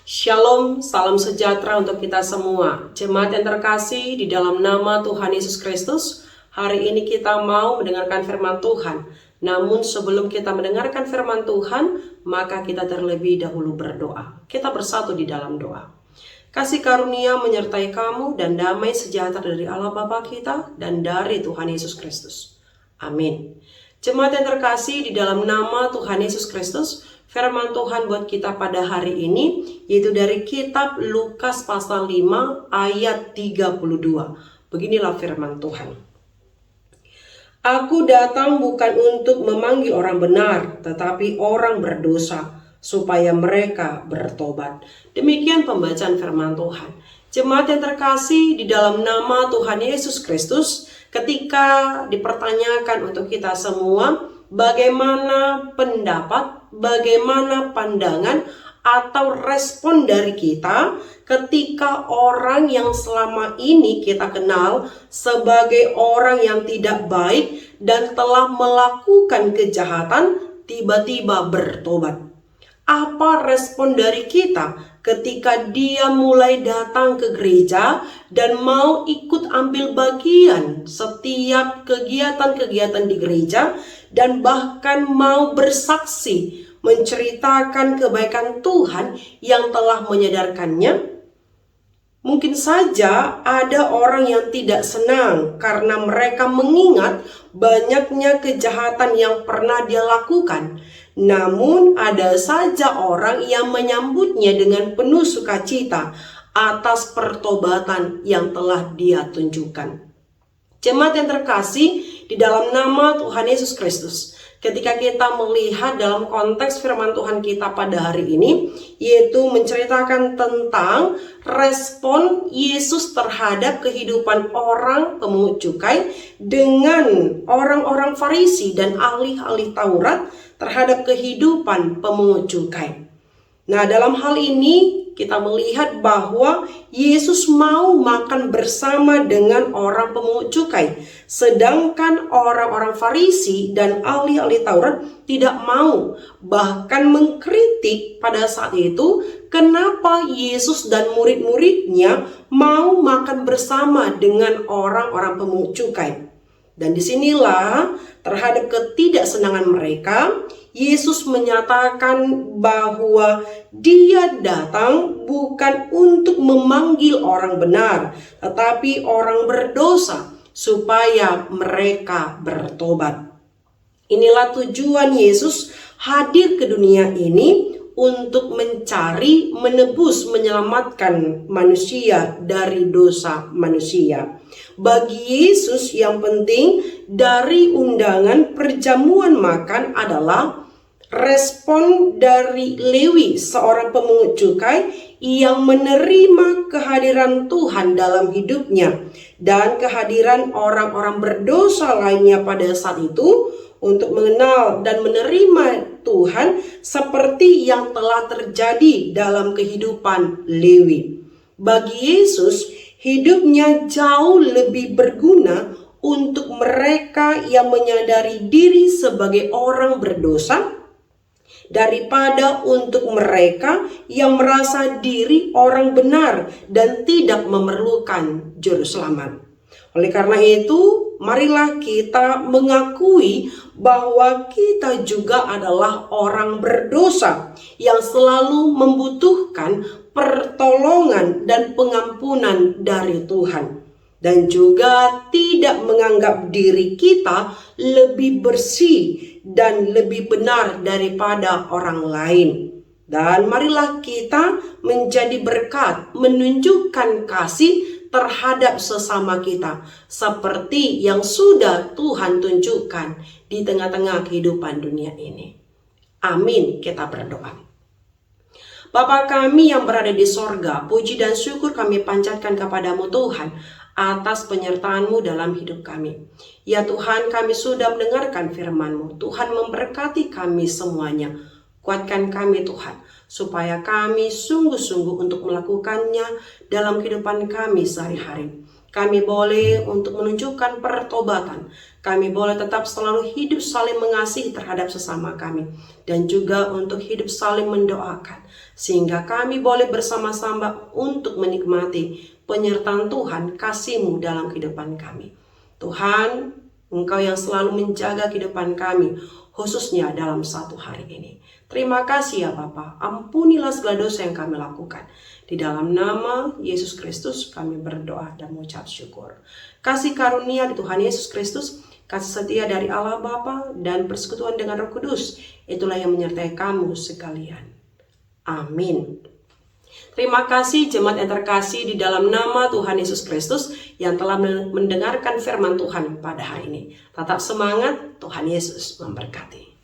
Shalom, salam sejahtera untuk kita semua. Jemaat yang terkasih di dalam nama Tuhan Yesus Kristus, hari ini kita mau mendengarkan firman Tuhan. Namun sebelum kita mendengarkan firman Tuhan, maka kita terlebih dahulu berdoa. Kita bersatu di dalam doa. Kasih karunia menyertai kamu dan damai sejahtera dari Allah Bapa kita dan dari Tuhan Yesus Kristus. Amin. Jemaat yang terkasih di dalam nama Tuhan Yesus Kristus, firman Tuhan buat kita pada hari ini yaitu dari kitab Lukas pasal 5 ayat 32. Beginilah firman Tuhan. Aku datang bukan untuk memanggil orang benar, tetapi orang berdosa, supaya mereka bertobat. Demikian pembacaan firman Tuhan. Jemaat yang terkasih di dalam nama Tuhan Yesus Kristus, ketika dipertanyakan untuk kita semua, bagaimana pendapat, bagaimana pandangan atau respon dari kita ketika orang yang selama ini kita kenal sebagai orang yang tidak baik dan telah melakukan kejahatan tiba-tiba bertobat. Apa respon dari kita ketika dia mulai datang ke gereja dan mau ikut ambil bagian setiap kegiatan-kegiatan di gereja dan bahkan mau bersaksi menceritakan kebaikan Tuhan yang telah menyadarkannya? Mungkin saja ada orang yang tidak senang karena mereka mengingat banyaknya kejahatan yang pernah dia lakukan. Namun ada saja orang yang menyambutnya dengan penuh sukacita atas pertobatan yang telah dia tunjukkan. Jemaat yang terkasih di dalam nama Tuhan Yesus Kristus, ketika kita melihat dalam konteks firman Tuhan kita pada hari ini, yaitu menceritakan tentang respon Yesus terhadap kehidupan orang pemungut cukai dengan orang-orang Farisi dan ahli-ahli Taurat terhadap kehidupan pemungut cukai. Nah, dalam hal ini kita melihat bahwa Yesus mau makan bersama dengan orang pemungut cukai, sedangkan orang-orang Farisi dan ahli-ahli Taurat tidak mau, bahkan mengkritik pada saat itu kenapa Yesus dan murid-muridnya mau makan bersama dengan orang-orang pemungut cukai. Dan disinilah terhadap ketidaksenangan mereka, Yesus menyatakan bahwa dia datang bukan untuk memanggil orang benar, tetapi orang berdosa supaya mereka bertobat. Inilah tujuan Yesus hadir ke dunia ini, untuk mencari, menebus, menyelamatkan manusia dari dosa manusia. Bagi Yesus yang penting dari undangan perjamuan makan adalah respon dari Lewi, seorang pemungut cukai yang menerima kehadiran Tuhan dalam hidupnya dan kehadiran orang-orang berdosa lainnya pada saat itu untuk mengenal dan menerima Tuhan seperti yang telah terjadi dalam kehidupan Lewi. Bagi Yesus, hidupnya jauh lebih berguna untuk mereka yang menyadari diri sebagai orang berdosa daripada untuk mereka yang merasa diri orang benar dan tidak memerlukan juru selamat. Oleh karena itu, marilah kita mengakui bahwa kita juga adalah orang berdosa yang selalu membutuhkan pertolongan dan pengampunan dari Tuhan. Dan juga tidak menganggap diri kita lebih bersih dan lebih benar daripada orang lain. Dan marilah kita menjadi berkat, menunjukkan kasih terhadap sesama kita seperti yang sudah Tuhan tunjukkan di tengah-tengah kehidupan dunia ini. Amin, kita berdoa. Bapa kami yang berada di sorga, puji dan syukur kami panjatkan kepadamu Tuhan atas penyertaan-Mu dalam hidup kami. Ya Tuhan, kami sudah mendengarkan firman-Mu. Tuhan memberkati kami semuanya. Kuatkan kami Tuhan, supaya kami sungguh-sungguh untuk melakukannya dalam kehidupan kami sehari-hari. Kami boleh untuk menunjukkan pertobatan. Kami boleh tetap selalu hidup saling mengasihi terhadap sesama kami. Dan juga untuk hidup saling mendoakan. sehingga kami boleh bersama-sama untuk menikmati penyertaan Tuhan, kasih-Mu dalam kehidupan kami. Tuhan, Engkau yang selalu menjaga kehidupan kami, khususnya dalam satu hari ini. Terima kasih ya Bapa, ampunilah segala dosa yang kami lakukan. Di dalam nama Yesus Kristus kami berdoa dan mengucap syukur. Kasih karunia di Tuhan Yesus Kristus, kasih setia dari Allah Bapa dan persekutuan dengan Roh Kudus, itulah yang menyertai kamu sekalian. Amin. Terima kasih jemaat yang terkasih di dalam nama Tuhan Yesus Kristus yang telah mendengarkan firman Tuhan pada hari ini. Tetap semangat, Tuhan Yesus memberkati.